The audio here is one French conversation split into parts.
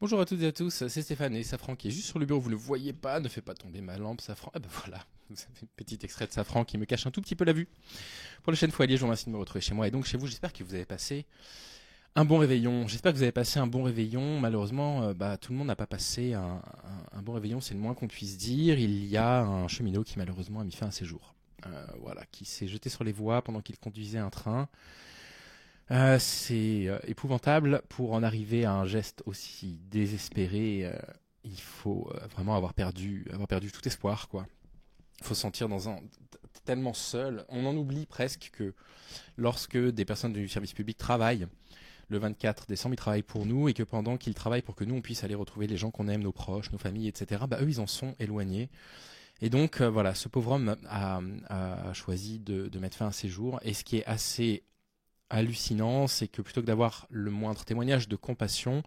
Bonjour à toutes et à tous, c'est Stéphane et Safran qui est juste sur le bureau, vous ne le voyez pas, ne faites pas tomber ma lampe Safran. Ah ben voilà, vous avez un petit extrait de Safran qui me cache un tout petit peu la vue. Pour la chaîne fois je vous remercie de me retrouver chez moi et donc chez vous, j'espère que vous avez passé un bon réveillon. J'espère que vous avez passé un bon réveillon. Malheureusement, tout le monde n'a pas passé un bon réveillon, c'est le moins qu'on puisse dire. Il y a un cheminot qui malheureusement a mis fin à ses jours. Voilà, qui s'est jeté sur les voies pendant qu'il conduisait un train. C'est épouvantable. Pour en arriver à un geste aussi désespéré, il faut vraiment avoir perdu tout espoir, quoi. Il faut se sentir tellement seul. On en oublie presque que lorsque des personnes du service public travaillent, le 24 décembre, ils travaillent pour nous et que pendant qu'ils travaillent pour que nous, on puisse aller retrouver les gens qu'on aime, nos proches, nos familles, etc., eux, ils en sont éloignés. Et donc, voilà, ce pauvre homme a choisi de mettre fin à ses jours. Et ce qui est assez hallucinant, c'est que plutôt que d'avoir le moindre témoignage de compassion,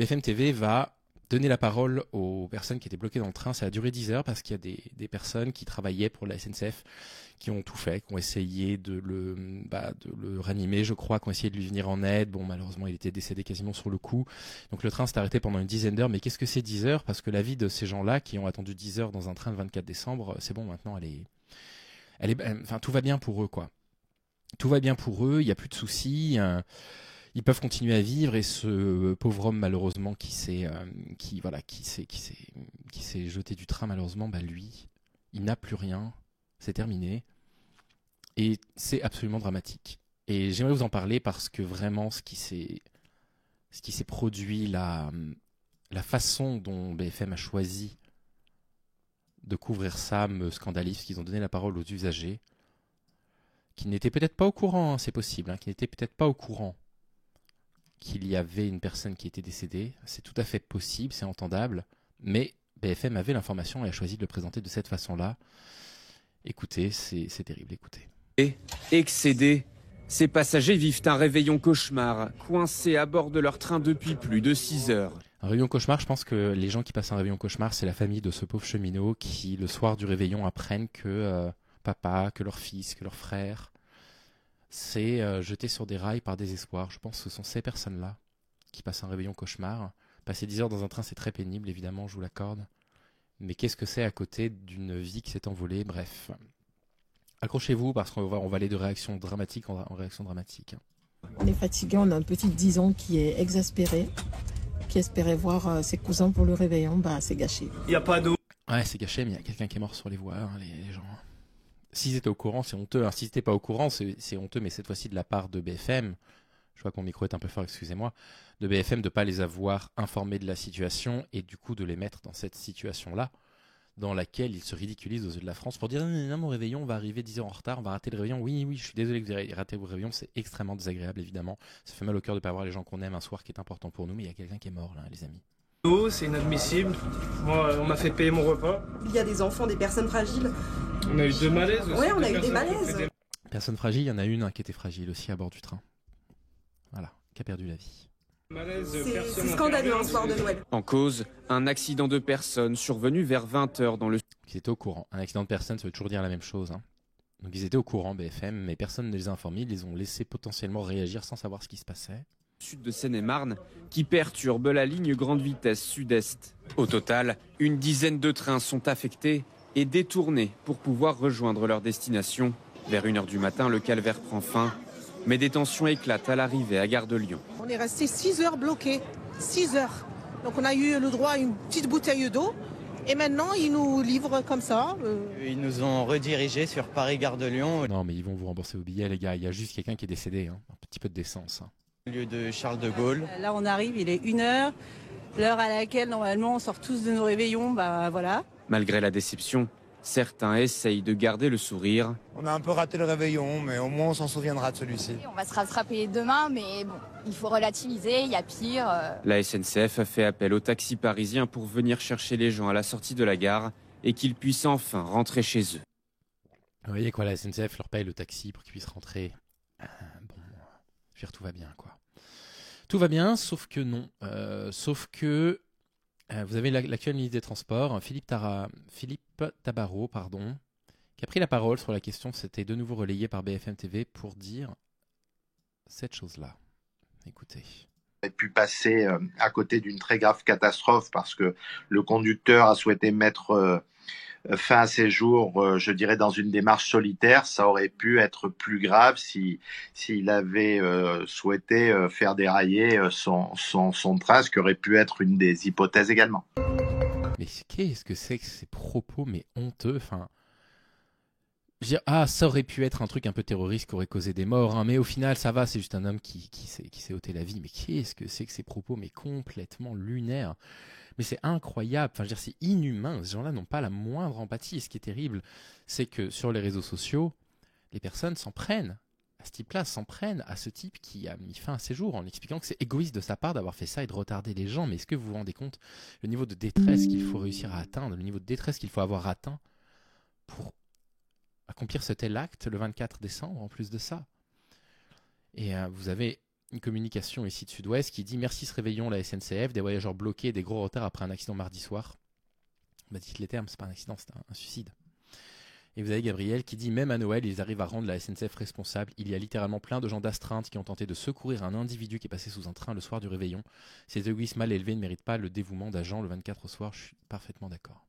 BFM TV va donner la parole aux personnes qui étaient bloquées dans le train. Ça a duré 10 heures parce qu'il y a des personnes qui travaillaient pour la SNCF qui ont tout fait, qui ont essayé de le ranimer, je crois, qui ont essayé de lui venir en aide. Bon, malheureusement, il était décédé quasiment sur le coup. Donc le train s'est arrêté pendant une dizaine d'heures. Mais qu'est-ce que c'est 10 heures? Parce que la vie de ces gens-là qui ont attendu 10 heures dans un train le 24 décembre, c'est bon, maintenant, enfin, tout va bien pour eux, quoi. Tout va bien pour eux, il n'y a plus de soucis, ils peuvent continuer à vivre et ce pauvre homme malheureusement qui s'est jeté du train malheureusement, lui, il n'a plus rien, c'est terminé et c'est absolument dramatique. Et j'aimerais vous en parler parce que vraiment ce qui s'est produit, la façon dont BFM a choisi de couvrir ça me scandalise, parce qu'ils ont donné la parole aux usagers qui n'étaient peut-être pas au courant, hein, c'est possible, qui n'étaient peut-être pas au courant qu'il y avait une personne qui était décédée. C'est tout à fait possible, c'est entendable, mais BFM avait l'information et a choisi de le présenter de cette façon-là. Écoutez, c'est terrible, écoutez. Excédés, ces passagers vivent un réveillon cauchemar, coincés à bord de leur train depuis plus de 6 heures. Un réveillon cauchemar, je pense que les gens qui passent un réveillon cauchemar, c'est la famille de ce pauvre cheminot qui, le soir du réveillon, apprennent que papa, que leur fils, que leur frère s'est jeté sur des rails par désespoir. Je pense que ce sont ces personnes-là qui passent un réveillon cauchemar. Passer 10 heures dans un train, c'est très pénible, évidemment, je vous l'accorde. Mais qu'est-ce que c'est à côté d'une vie qui s'est envolée? Bref. Accrochez-vous parce qu'on va aller de réaction dramatique en réaction dramatique. On est fatigué, on a un petit 10 ans qui est exaspéré, qui espérait voir ses cousins pour le réveillon, c'est gâché. Il n'y a pas d'eau. Ouais, c'est gâché, mais il y a quelqu'un qui est mort sur les voies, les gens. S'ils étaient au courant, c'est honteux. S'ils n'étaient pas au courant, c'est honteux, mais cette fois-ci de la part de BFM, je vois que mon micro est un peu fort, excusez-moi, de BFM de ne pas les avoir informés de la situation et du coup de les mettre dans cette situation-là, dans laquelle ils se ridiculisent aux yeux de la France pour dire non, mon réveillon va arriver 10 heures en retard, on va rater le réveillon. Oui, je suis désolé que vous ayez raté vos réveillons, c'est extrêmement désagréable évidemment. Ça fait mal au cœur de ne pas voir les gens qu'on aime un soir qui est important pour nous, mais il y a quelqu'un qui est mort là, les amis. C'est inadmissible. Moi, on m'a fait payer mon repas. Il y a des enfants, des personnes fragiles. On a eu deux malaises aussi. Ouais, on a eu des malaises. Personne fragile, il y en a une qui était fragile aussi à bord du train. Voilà, qui a perdu la vie. C'est scandaleux un soir de Noël. En cause, un accident de personnes survenu vers 20h dans le... Ils étaient au courant. Un accident de personne, ça veut toujours dire la même chose. Donc ils étaient au courant, BFM, mais personne ne les a informés. Ils les ont laissés potentiellement réagir sans savoir ce qui se passait. Sud de Seine-et-Marne, qui perturbe la ligne grande vitesse sud-est. Au total, une dizaine de trains sont affectés et détournés pour pouvoir rejoindre leur destination. Vers 1h du matin, le calvaire prend fin, mais des tensions éclatent à l'arrivée à Gare de Lyon. On est resté 6 heures bloqués, 6 heures. Donc on a eu le droit à une petite bouteille d'eau et maintenant ils nous livrent comme ça. Ils nous ont redirigés sur Paris-Gare de Lyon. Non mais ils vont vous rembourser au billet les gars, il y a juste quelqu'un qui est décédé, un petit peu de décence. Au lieu de Charles de Gaulle. Là on arrive, il est 1h, l'heure à laquelle normalement on sort tous de nos réveillons, voilà. Malgré la déception, certains essayent de garder le sourire. On a un peu raté le réveillon, mais au moins on s'en souviendra de celui-ci. On va se rattraper demain, mais bon, il faut relativiser, il y a pire. La SNCF a fait appel aux taxis parisiens pour venir chercher les gens à la sortie de la gare et qu'ils puissent enfin rentrer chez eux. Vous voyez quoi, la SNCF leur paye le taxi pour qu'ils puissent rentrer. Bon, je veux dire, tout va bien quoi. Tout va bien, sauf que non. Sauf que vous avez l'actuel ministre des Transports, Philippe Tabarot, qui a pris la parole sur la question, c'était de nouveau relayé par BFM TV pour dire cette chose-là. Écoutez. pu passer à côté d'une très grave catastrophe parce que le conducteur a souhaité mettre fin à ses jours, je dirais, dans une démarche solitaire. Ça aurait pu être plus grave s'il avait souhaité faire dérailler son train, ce qui aurait pu être une des hypothèses également. Mais qu'est-ce que c'est que ces propos, mais honteux, enfin... Je veux dire, ça aurait pu être un truc un peu terroriste qui aurait causé des morts, hein, mais au final, ça va, c'est juste un homme qui s'est ôté la vie. Mais qu'est-ce que c'est que ces propos, mais complètement lunaires. Mais c'est incroyable, enfin, je veux dire, c'est inhumain. Ces gens-là n'ont pas la moindre empathie. Et ce qui est terrible, c'est que sur les réseaux sociaux, les personnes s'en prennent à ce type-là, s'en prennent à ce type qui a mis fin à ses jours en expliquant que c'est égoïste de sa part d'avoir fait ça et de retarder les gens. Mais est-ce que vous vous rendez compte le niveau de détresse qu'il faut réussir à atteindre, le niveau de détresse qu'il faut avoir atteint pour accomplir ce tel acte le 24 décembre en plus de ça. Et vous avez une communication ici de Sud-Ouest qui dit « Merci ce réveillon, la SNCF, des voyageurs bloqués et des gros retards après un accident mardi soir. » Bah, dites les termes, c'est pas un accident, c'est un suicide. Et vous avez Gabriel qui dit « Même à Noël, ils arrivent à rendre la SNCF responsable. Il y a littéralement plein de gens d'astreinte qui ont tenté de secourir un individu qui est passé sous un train le soir du réveillon. Ces égoïsmes mal élevés ne méritent pas le dévouement d'agents le 24 au soir. » Je suis parfaitement d'accord.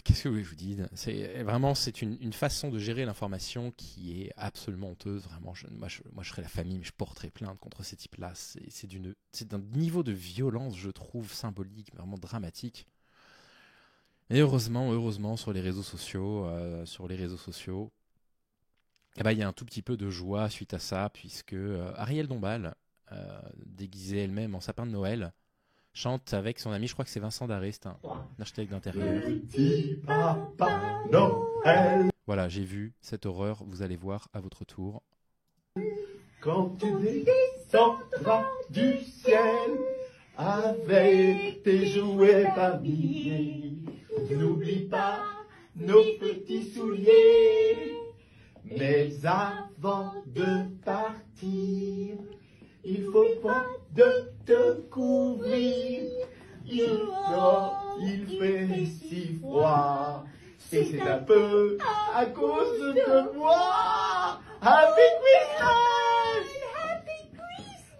Qu'est-ce que vous voulez que je vous dise ? C'est une façon de gérer l'information qui est absolument honteuse. Vraiment, moi, je serais la famille, mais je porterais plainte contre ces types-là. C'est d'un niveau de violence, je trouve, symbolique, vraiment dramatique. Et heureusement, sur les réseaux sociaux, il y a un tout petit peu de joie suite à ça, puisque Ariel Dombal, déguisée elle-même en sapin de Noël, chante avec son ami, je crois que c'est Vincent Darré, c'est un architecte d'intérieur. Petit Papa Noël. Voilà, j'ai vu cette horreur, vous allez voir à votre tour. Quand tu descendras du ciel avec tes jouets familiers, n'oublie pas nos petits souliers. Mais avant de partir, il faut pas de te couvrir. Il fait si froid. Et c'est un peu à cause de moi. Happy Christmas!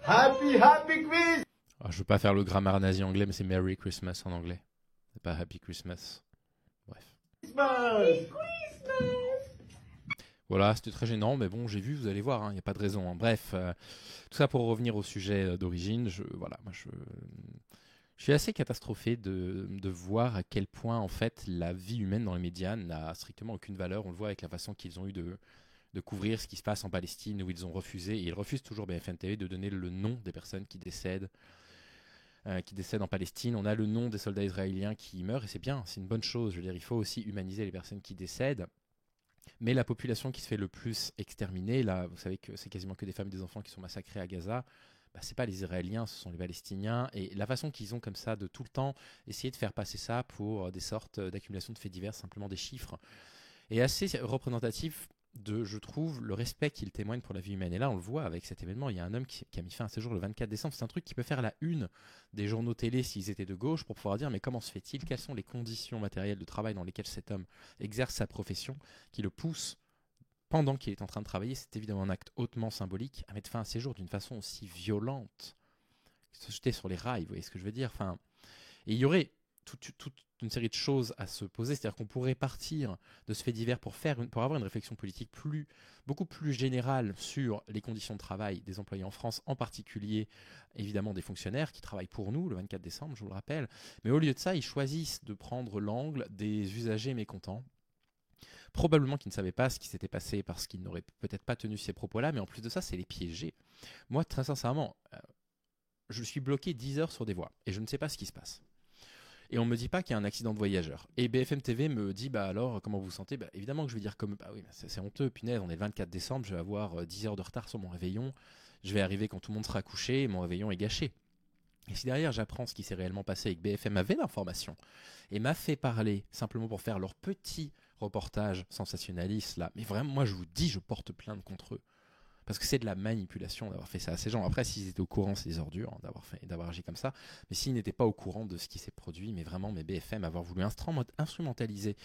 Happy Christmas! Je veux pas faire le grammaire nazi anglais, mais c'est Merry Christmas en anglais. C'est pas Happy Christmas. Bref. Voilà, c'était très gênant, mais bon, j'ai vu, vous allez voir, il n'y a pas de raison. Hein. Bref, tout ça pour revenir au sujet d'origine. Je suis assez catastrophé de voir à quel point, en fait, la vie humaine dans les médias n'a strictement aucune valeur. On le voit avec la façon qu'ils ont eu de couvrir ce qui se passe en Palestine, où ils ont refusé, et ils refusent toujours, BFM TV, de donner le nom des personnes qui décèdent en Palestine. On a le nom des soldats israéliens qui meurent, et c'est bien, c'est une bonne chose. Je veux dire, il faut aussi humaniser les personnes qui décèdent. Mais la population qui se fait le plus exterminer, là, vous savez que c'est quasiment que des femmes et des enfants qui sont massacrés à Gaza, c'est pas les Israéliens, ce sont les Palestiniens. Et la façon qu'ils ont comme ça de tout le temps essayer de faire passer ça pour des sortes d'accumulation de faits divers, simplement des chiffres, est assez représentatif de, je trouve, le respect qu'il témoigne pour la vie humaine. Et là, on le voit avec cet événement, il y a un homme qui a mis fin à ce jour le 24 décembre. C'est un truc qui peut faire la une des journaux télé s'ils étaient de gauche pour pouvoir dire mais comment se fait-il ? Quelles sont les conditions matérielles de travail dans lesquelles cet homme exerce sa profession qui le pousse pendant qu'il est en train de travailler ? C'est évidemment un acte hautement symbolique à mettre fin à ses jours d'une façon aussi violente. Se jeter sur les rails, vous voyez ce que je veux dire ? Et il y aurait toute une série de choses à se poser, c'est-à-dire qu'on pourrait partir de ce fait divers pour avoir une réflexion politique beaucoup plus générale sur les conditions de travail des employés en France, en particulier évidemment des fonctionnaires qui travaillent pour nous le 24 décembre, je vous le rappelle. Mais au lieu de ça, ils choisissent de prendre l'angle des usagers mécontents, probablement qui ne savaient pas ce qui s'était passé parce qu'ils n'auraient peut-être pas tenu ces propos-là, mais en plus de ça, c'est les piéger. Moi, très sincèrement, je suis bloqué 10 heures sur des voies et je ne sais pas ce qui se passe. Et on ne me dit pas qu'il y a un accident de voyageur. Et BFM TV me dit, alors, comment vous vous sentez ? Évidemment que je vais dire comme, oui, c'est honteux, punaise, on est le 24 décembre, je vais avoir 10 heures de retard sur mon réveillon, je vais arriver quand tout le monde sera couché et mon réveillon est gâché. Et si derrière j'apprends ce qui s'est réellement passé et que BFM avait l'information et m'a fait parler simplement pour faire leur petit reportage sensationnaliste là, mais vraiment, moi je vous dis, je porte plainte contre eux. Parce que c'est de la manipulation d'avoir fait ça à ces gens. Après, s'ils étaient au courant, c'est des ordures d'avoir agi comme ça. Mais s'ils n'étaient pas au courant de ce qui s'est produit, mais vraiment, BFM avoir voulu instrumentaliser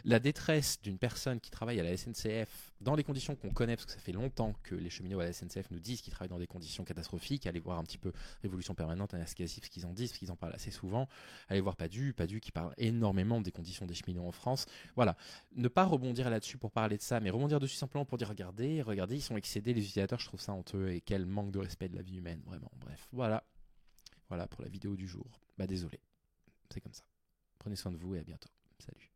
La détresse d'une personne qui travaille à la SNCF dans les conditions qu'on connaît, parce que ça fait longtemps que les cheminots à la SNCF nous disent qu'ils travaillent dans des conditions catastrophiques. Allez voir un petit peu Révolution permanente, ce qu'ils en disent, parce qu'ils en parlent assez souvent. Allez voir Padu qui parle énormément des conditions des cheminots en France. Voilà. Ne pas rebondir là-dessus pour parler de ça, mais rebondir dessus simplement pour dire regardez, ils sont excédés, les utilisateurs, je trouve ça honteux, et quel manque de respect de la vie humaine, vraiment. Bref, voilà pour la vidéo du jour. Désolé, c'est comme ça. Prenez soin de vous et à bientôt. Salut.